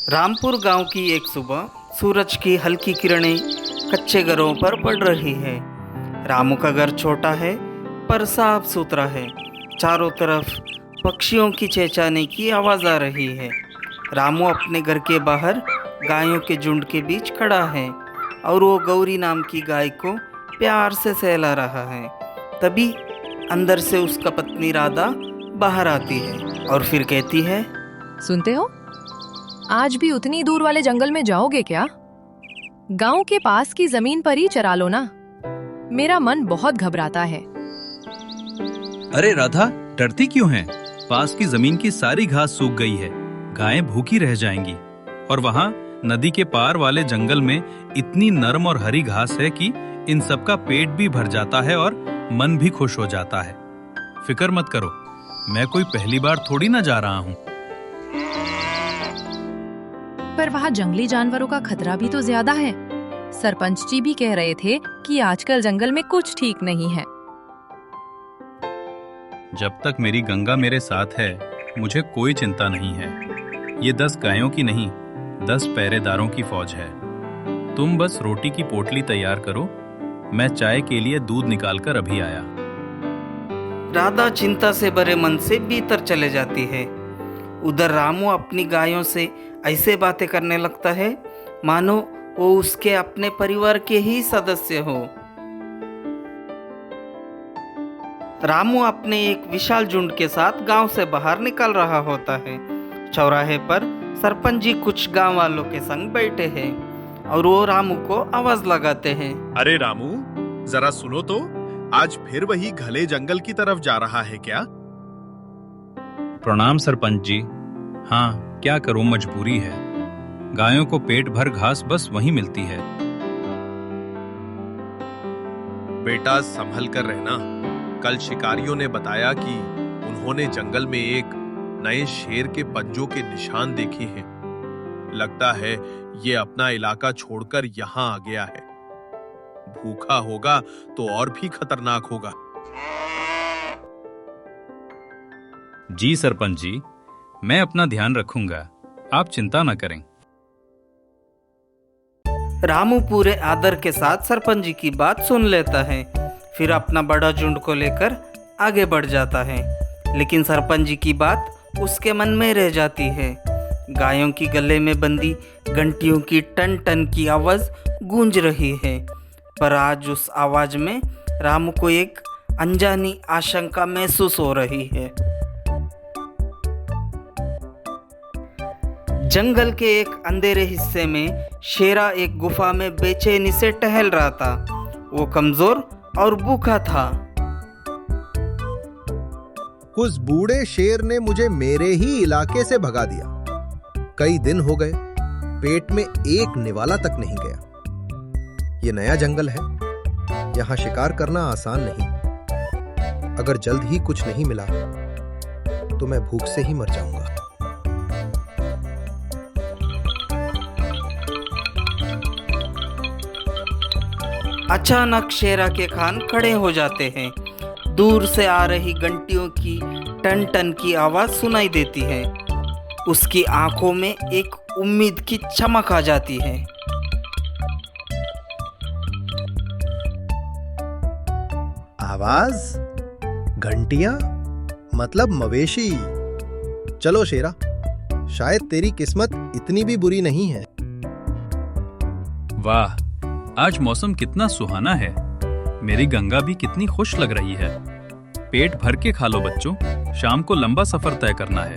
रामपुर गांव की एक सुबह सूरज की हल्की किरणें कच्चे घरों पर पड़ रही है। रामू का घर छोटा है पर साफ सुथरा है। चारों तरफ पक्षियों की चहचहाने की आवाज़ आ रही है। रामू अपने घर के बाहर गायों के झुंड के बीच खड़ा है और वो गौरी नाम की गाय को प्यार से सहला रहा है। तभी अंदर से उसका पत्नी राधा बाहर आती है और फिर कहती है, सुनते हो, आज भी उतनी दूर वाले जंगल में जाओगे क्या? गांव के पास की जमीन पर ही चरा लो ना। मेरा मन बहुत घबराता है। अरे राधा, डरती क्यों है? पास की जमीन की सारी घास सूख गई है, गायें भूखी रह जाएंगी। और वहाँ नदी के पार वाले जंगल में इतनी नरम और हरी घास है कि इन सबका पेट भी भर जाता है और मन भी खुश हो जाता है। फिक्र मत करो, मैं कोई पहली बार थोड़ी ना जा रहा हूँ। पर वहाँ जंगली जानवरों का खतरा भी तो ज्यादा है। सरपंच जी भी कह रहे थे कि आजकल जंगल में कुछ ठीक नहीं है। जब तक मेरी गंगा मेरे साथ है, मुझे कोई चिंता नहीं है। ये 10 गायों की नहीं, 10 पहरेदारों की फौज है। तुम बस रोटी की पोटली तैयार करो, मैं चाय के लिए दूध निकाल कर अभी आया। राधा चिंता से भरे मन से भीतर चले जाती है। उधर रामू अपनी गायों से ऐसे बातें करने लगता है मानो वो उसके अपने परिवार के ही सदस्य हो। रामू अपने एक विशाल झुंड के साथ गांव से बाहर निकल रहा होता है। चौराहे पर सरपंच जी कुछ गांव वालों के संग बैठे हैं और वो रामू को आवाज लगाते हैं। अरे रामू, जरा सुनो तो, आज फिर वही घने जंगल की तरफ जा रहा है क्या? प्रणाम सरपंच जी। हाँ, क्या करूं, मजबूरी है। गायों को पेट भर घास बस वहीं मिलती है। बेटा संभल कर रहना। कल शिकारियों ने बताया कि उन्होंने जंगल में एक नए शेर के पंजों के निशान देखे हैं। लगता है ये अपना इलाका छोड़कर यहाँ आ गया है। भूखा होगा तो और भी खतरनाक होगा। जी सरपंच जी, मैं अपना ध्यान रखूंगा, आप चिंता न करें। रामू पूरे आदर के साथ सरपंच जी की बात सुन लेता है, फिर अपना बड़ा झुंड को लेकर आगे बढ़ जाता है। लेकिन सरपंच जी की बात उसके मन में रह जाती है। गायों की गले में बंदी घंटियों की टन टन की आवाज गूंज रही है, पर आज उस आवाज में रामू को एक अनजानी आशंका महसूस हो रही है। जंगल के एक अंधेरे हिस्से में शेरा एक गुफा में बेचैनी से टहल रहा था। वो कमजोर और भूखा था। उस बूढ़े शेर ने मुझे मेरे ही इलाके से भगा दिया। कई दिन हो गए, पेट में एक निवाला तक नहीं गया। ये नया जंगल है, यहाँ शिकार करना आसान नहीं। अगर जल्द ही कुछ नहीं मिला तो मैं भूख से ही मर जाऊंगा। अचानक शेरा के कान खड़े हो जाते हैं। दूर से आ रही घंटियों की टन टन की आवाज सुनाई देती है। उसकी आंखों में एक उम्मीद की चमक आ जाती है। आवाज, घंटियां, मतलब मवेशी। चलो शेरा, शायद तेरी किस्मत इतनी भी बुरी नहीं है। वाह, आज मौसम कितना सुहाना है। मेरी गंगा भी कितनी खुश लग रही है। पेट भर के खा लो बच्चों, शाम को लंबा सफर तय करना है।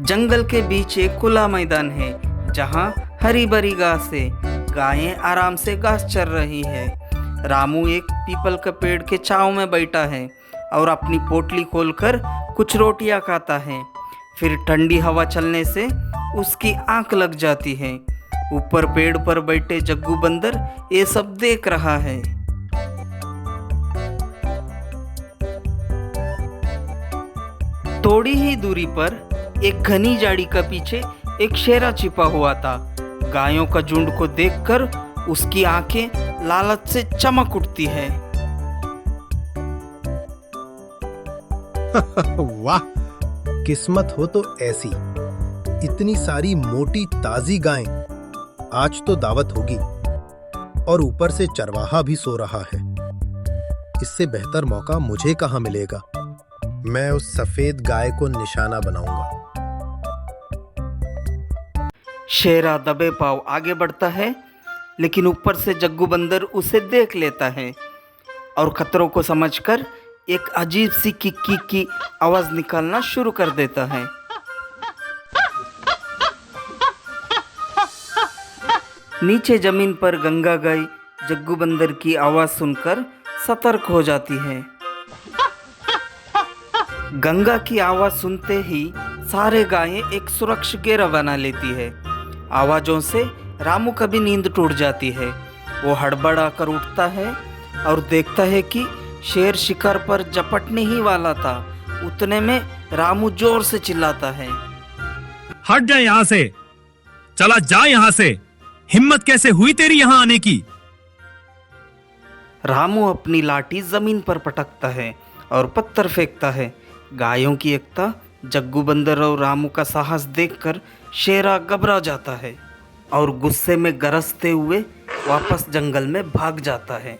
जंगल के बीच एक खुला मैदान है जहां हरी भरी घास है। गायें आराम से घास चर रही है। रामू एक पीपल के पेड़ के छांव में बैठा है और अपनी पोटली खोलकर कुछ रोटियां खाता है। फिर ठंडी हवा चलने से उसकी आंख लग जाती है। ऊपर पेड़ पर बैठे जग्गू बंदर ये सब देख रहा है। थोड़ी ही दूरी पर एक घनी झाड़ी का पीछे एक शेरा छिपा हुआ था। गायों का झुंड को देखकर उसकी आंखें लालच से चमक उठती है। वाह, किस्मत हो तो ऐसी। इतनी सारी मोटी ताजी गायें, आज तो दावत होगी। और ऊपर से चरवाहा भी सो रहा है। इससे बेहतर मौका मुझे कहां मिलेगा। मैं उस सफेद गाय को निशाना बनाऊंगा। शेरा दबे पाव आगे बढ़ता है, लेकिन ऊपर से जग्गू बंदर उसे देख लेता है और खतरों को समझकर एक अजीब सी किक्की की आवाज निकालना शुरू कर देता है। नीचे जमीन पर गंगा गाय जग्गू बंदर की आवाज सुनकर सतर्क हो जाती है। गंगा की आवाज सुनते ही सारे गायें एक सुरक्षित घेरा बना लेती है। आवाजों से रामू का भी नींद टूट जाती है। वो हड़बड़ा कर उठता है और देखता है कि शेर शिकार पर झपटने ही वाला था। उतने में रामू जोर से चिल्लाता है, हट जा यहाँ से, चला जा यहाँ से, हिम्मत कैसे हुई तेरी यहाँ आने की? रामू अपनी लाठी जमीन पर पटकता है और पत्थर फेंकता है। गायों की एकता, जग्गू बंदर और रामू का साहस देखकर शेरा घबरा जाता है और गुस्से में गरजते हुए वापस जंगल में भाग जाता है।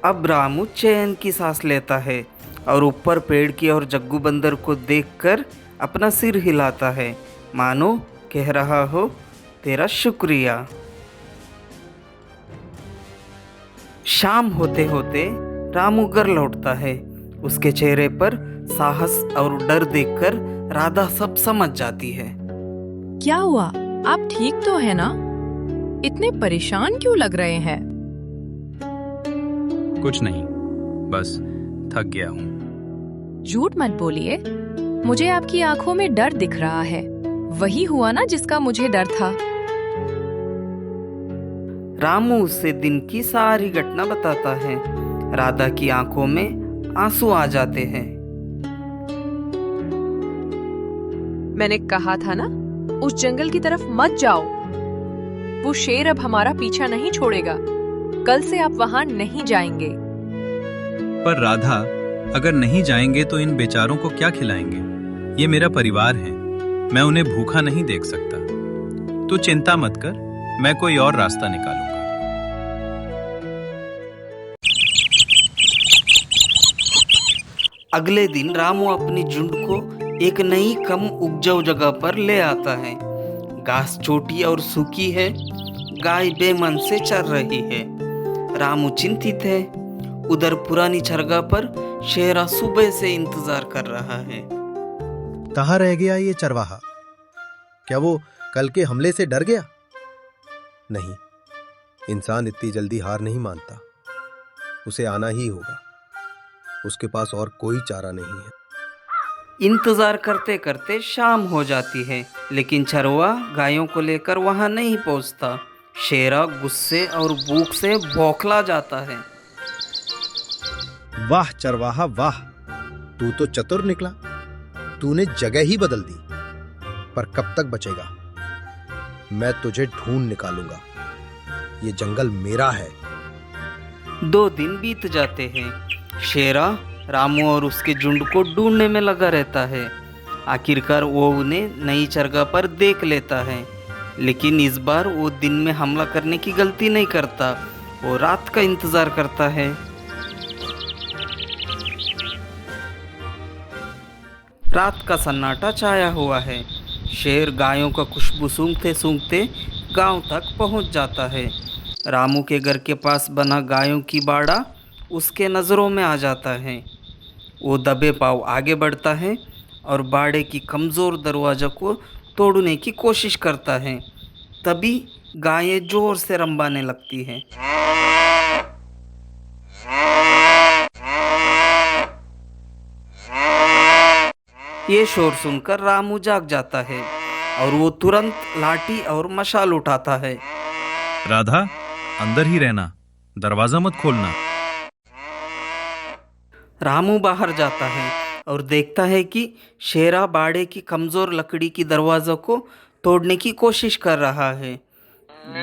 अब रामू चैन की सांस लेता है और ऊपर पेड़ की ओर जग्गू बंदर को देखकर अपना सिर हिलाता है, मानो कह रहा हो तेरा शुक्रिया। शाम होते होते रामू घर लौटता है। उसके चेहरे पर साहस और डर देखकर राधा सब समझ जाती है। क्या हुआ? आप ठीक तो है ना? इतने परेशान क्यों लग रहे हैं? कुछ नहीं, बस थक गया हूँ। झूठ मत बोलिए, मुझे आपकी आंखों में डर दिख रहा है। वही हुआ ना जिसका मुझे डर था। रामू उसे दिन की सारी घटना बताता है। राधा की आंखों में आंसू आ जाते हैं। मैंने कहा था ना, उस जंगल की तरफ मत जाओ। वो शेर अब हमारा पीछा नहीं छोड़ेगा। कल से आप वहां नहीं जाएंगे। पर राधा, अगर नहीं जाएंगे तो इन बेचारों को क्या खिलाएंगे? ये मेरा परिवार है, मैं उन्हें भूखा नहीं देख सकता। तू चिंता मत कर, मैं कोई और रास्ता निकालूंगा। अगले दिन रामू अपनी झुंड को एक नई कम उपजाऊ जगह पर ले आता है। घास छोटी और सूखी है। गाय बेमन से चर रही है। रामू चिंतित है। उधर पुरानी चरगाह पर शेरा सुबह से इंतजार कर रहा है। कहाँ रह गया ये चरवाहा? क्या वो कल के हमले से डर गया? नहीं, इंसान इतनी जल्दी हार नहीं मानता। उसे आना ही होगा। उसके पास और कोई चारा नहीं है। इंतजार करते करते शाम हो जाती है, लेकिन चरवा गायों को लेकर वहां नहीं पहुंचता। शेरा गुस्से और भूख से बौखला जाता है। वाह चरवाहा वाह, तू तो चतुर निकला। तूने जगह ही बदल दी। पर कब तक बचेगा? मैं तुझे ढूंढ निकालूंगा। ये जंगल मेरा है। 2 दिन बीत जाते हैं। शेरा रामू और उसके झुंड को ढूंढने में लगा रहता है। आखिरकार वो उन्हें नई चरगाह पर देख लेता है, लेकिन इस बार वो दिन में हमला करने की गलती नहीं करता। वो रात का इंतजार करता है। रात का सन्नाटा छाया हुआ है। शेर गायों का खुशबू सूंघते सूंघते गांव तक पहुंच जाता है। रामू के घर के पास बना गायों की बाड़ा उसके नज़रों में आ जाता है। वो दबे पांव आगे बढ़ता है और बाड़े की कमज़ोर दरवाज़ा को तोड़ने की कोशिश करता है। तभी गायें जोर से रंबाने लगती हैं। ये शोर सुनकर रामू जाग जाता है और वो तुरंत लाठी और मशाल उठाता है। राधा, अंदर ही रहना, दरवाजा मत खोलना। रामू बाहर जाता है और देखता है कि शेरा बाड़े की कमज़ोर लकड़ी की दरवाज़ों को तोड़ने की कोशिश कर रहा है।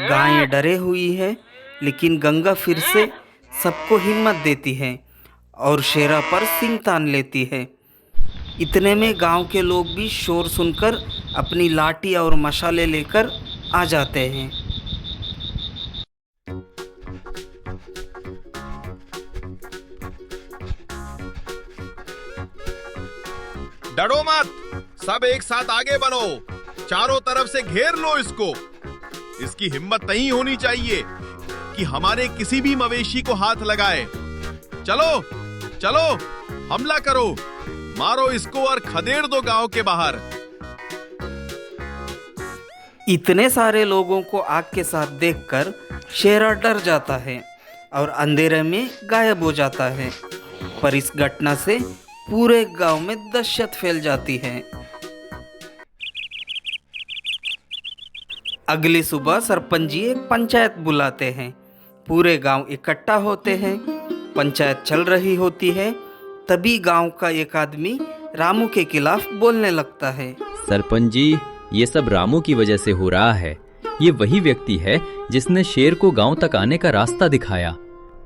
गायें डरे हुई है, लेकिन गंगा फिर से सबको हिम्मत देती है और शेरा पर सींग तान लेती है। इतने में गांव के लोग भी शोर सुनकर अपनी लाठी और मशाले लेकर आ जाते हैं। डरो मत, सब एक साथ आगे बढ़ो, चारों तरफ से घेर लो इसको। इसकी हिम्मत नहीं होनी चाहिए कि हमारे किसी भी मवेशी को हाथ लगाए। चलो चलो, हमला करो, मारो इसको और खदेड़ दो गांव के बाहर। इतने सारे लोगों को आग के साथ देखकर शेरा डर जाता है और अंधेरे में गायब हो जाता है। पर इस घटना से पूरे गांव में दहशत फैल जाती है। अगली सुबह सरपंच जी एक पंचायत बुलाते हैं। पूरे गांव इकट्ठा होते हैं। पंचायत चल रही होती है। तभी गांव का एक आदमी रामू के खिलाफ बोलने लगता है। सरपंच जी, ये सब रामू की वजह से हो रहा है। ये वही व्यक्ति है जिसने शेर को गांव तक आने का रास्ता दिखाया।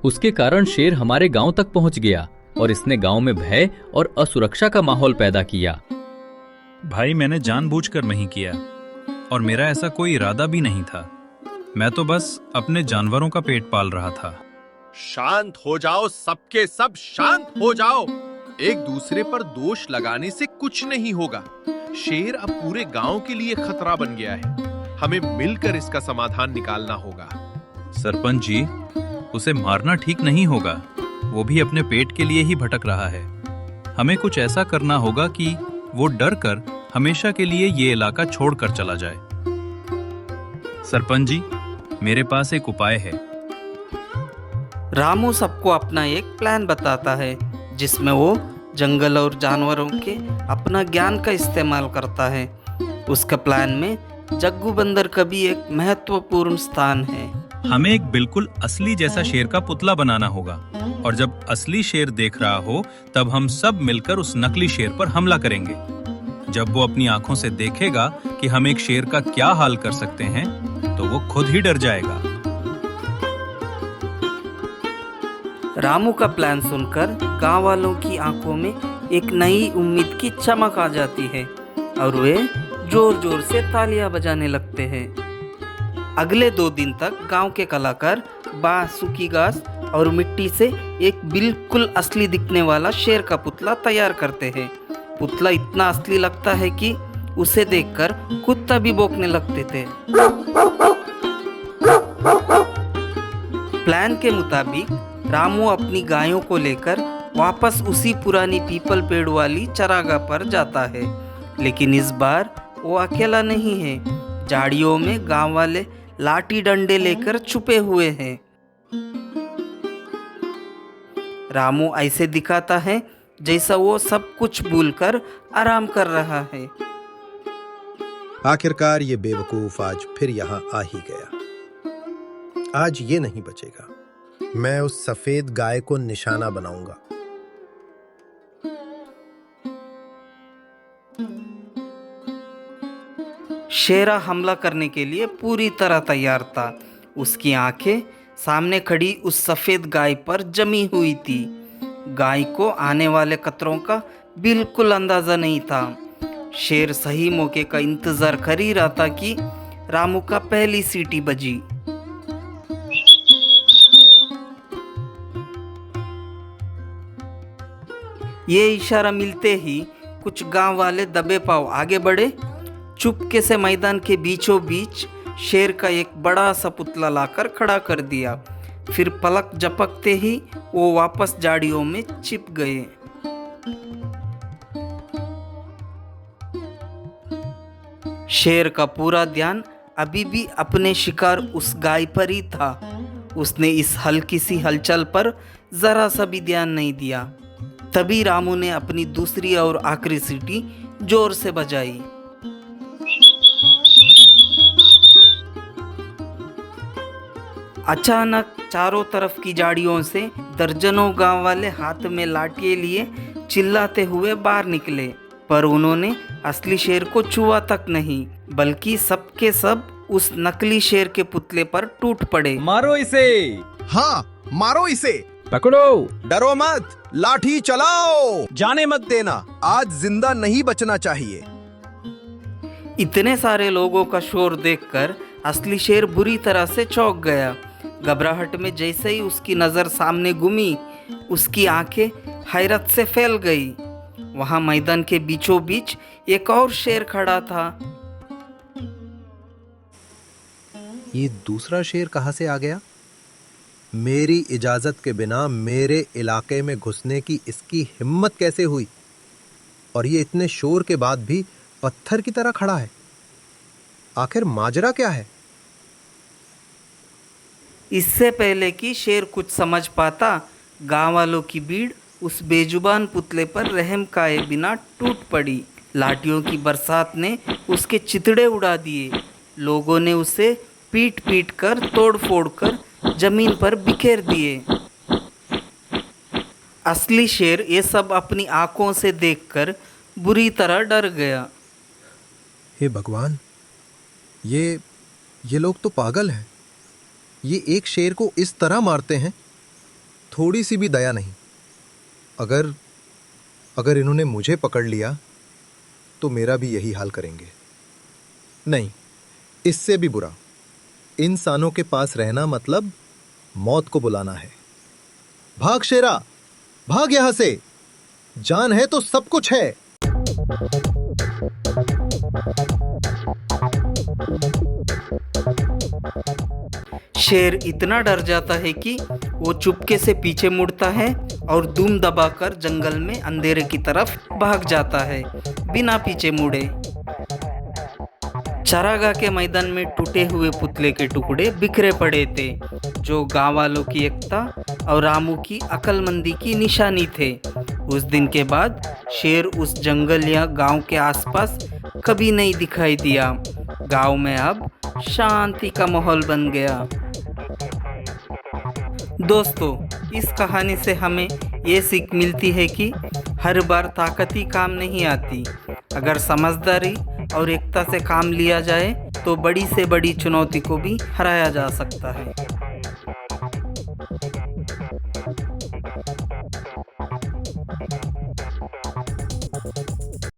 उसके कारण शेर हमारे गांव तक पहुंच गया और इसने गांव में भय और असुरक्षा का माहौल पैदा किया। भाई, मैंने जानबूझकर नहीं किया और मेरा ऐसा कोई इरादा भी नहीं था। मैं तो बस अपने जानवरों का पेट पाल रहा था। शांत हो जाओ, सबके सब शांत हो जाओ। एक दूसरे पर दोष लगाने से कुछ नहीं होगा। शेर अब पूरे गांव के लिए खतरा बन गया है। हमें मिलकर इसका समाधान निकालना होगा। सरपंच जी, उसे मारना ठीक नहीं होगा। वो भी अपने पेट के लिए ही भटक रहा है। हमें कुछ ऐसा करना होगा कि वो डर कर हमेशा के लिए ये इलाका छोड़कर चला जाए। सरपंच जी, मेरे पास एक उपाय है। रामू सबको अपना एक प्लान बताता है जिसमें वो जंगल और जानवरों के अपना ज्ञान का इस्तेमाल करता है। उसके प्लान में जग्गू बंदर का भी एक महत्वपूर्ण स्थान है। हमें एक बिल्कुल असली जैसा शेर का पुतला बनाना होगा और जब असली शेर देख रहा हो तब हम सब मिलकर उस नकली शेर पर हमला करेंगे। जब वो अपनी आंखों से देखेगा कि हम एक शेर का क्या हाल कर सकते हैं तो वो खुद ही डर जाएगा। रामू का प्लान सुनकर गांव वालों की आंखों में एक नई उम्मीद की चमक आ जाती है और वे जोर जोर से तालियां बजाने लगते हैं। अगले 2 दिन तक गांव के कलाकार बांस, सूखी घास और मिट्टी से एक बिल्कुल असली दिखने वाला शेर का पुतला तैयार करते हैं। पुतला इतना असली लगता है कि उसे देखकर कुत्ता भी भौंकने लगते थे। प्लान के मुताबिक रामू अपनी गायों को लेकर वापस उसी पुरानी पीपल पेड़ वाली चरागाह पर जाता है। लेकिन इस बार वो अकेला नहीं है। झाड़ियों में गांव वाले लाठी डंडे लेकर छुपे हुए हैं। रामू ऐसे दिखाता है जैसा वो सब कुछ भूलकर आराम कर रहा है। आखिरकार ये बेवकूफ आज फिर यहां आ ही गया। आज ये नहीं बचेगा। मैं उस सफेद गाय को निशाना बनाऊंगा। शेरा हमला करने के लिए पूरी तरह तैयार था। उसकी आंखें सामने खड़ी उस सफेद गाय पर जमी हुई थी। गाय को आने वाले खतरों का बिल्कुल अंदाजा नहीं था। शेर सही मौके का इंतजार कर ही रहा था कि रामू का पहली सीटी बजी। ये इशारा मिलते ही कुछ गांव वाले दबे पांव आगे बढ़े। चुपके से मैदान के बीचों बीच शेर का एक बड़ा सा पुतला लाकर खड़ा कर दिया। फिर पलक झपकते ही वो वापस झाड़ियों में छिप गए। शेर का पूरा ध्यान अभी भी अपने शिकार उस गाय पर ही था। उसने इस हल्की सी हलचल पर जरा सा भी ध्यान नहीं दिया। तभी रामू ने अपनी दूसरी और आखिरी सीटी जोर से बजाई। अचानक चारों तरफ की झाड़ियों से दर्जनों गांव वाले हाथ में लाठी लिए चिल्लाते हुए बाहर निकले। पर उन्होंने असली शेर को छुआ तक नहीं, बल्कि सबके सब उस नकली शेर के पुतले पर टूट पड़े। मारो इसे। हाँ, मारो इसे। पकड़ो। डरो मत, लाठी चलाओ, जाने मत देना, आज जिंदा नहीं बचना चाहिए। इतने सारे लोगों का शोर देखकर असली शेर बुरी तरह से चौंक गया। घबराहट में जैसे ही उसकी नज़र सामने घूमी, उसकी आंखें हैरत से फैल गई। वहां मैदान के बीचों बीच एक और शेर खड़ा था। ये दूसरा शेर कहां से आ गया? मेरी इजाजत के बिना मेरे इलाके में घुसने की इसकी हिम्मत कैसे हुई? और ये इतने शोर के बाद भी पत्थर की तरह खड़ा है। आखिर माजरा क्या है? इससे पहले कि शेर कुछ समझ पाता, गांव वालों की भीड़ उस बेजुबान पुतले पर रहम खाए बिना टूट पड़ी। लाठियों की बरसात ने उसके चितड़े उड़ा दिए। लोगों ने उसे पीट पीट कर, तोड़ फोड़ कर जमीन पर बिखेर दिए। असली शेर ये सब अपनी आंखों से देखकर बुरी तरह डर गया। हे भगवान, ये लोग तो पागल हैं। ये एक शेर को इस तरह मारते हैं, थोड़ी सी भी दया नहीं। अगर इन्होंने मुझे पकड़ लिया तो मेरा भी यही हाल करेंगे। नहीं, इससे भी बुरा, इंसानों के पास रहना मतलब मौत को बुलाना है। भाग शेरा, भाग यहां से, जान है तो सब कुछ है। शेर इतना डर जाता है कि वो चुपके से पीछे मुड़ता है और दुम दबाकर जंगल में अंधेरे की तरफ भाग जाता है, बिना पीछे मुड़े। चरागाह के मैदान में टूटे हुए पुतले के टुकड़े बिखरे पड़े थे, जो गांव वालों की एकता और रामू की अक्लमंदी की निशानी थे। उस दिन के बाद शेर उस जंगल या गांव के आसपास कभी नहीं दिखाई दिया। गांव में अब शांति का माहौल बन गया। दोस्तों, इस कहानी से हमें ये सीख मिलती है कि हर बार ताकत ही काम नहीं आती। अगर समझदारी और एकता से काम लिया जाए तो बड़ी से बड़ी चुनौती को भी हराया जा सकता है।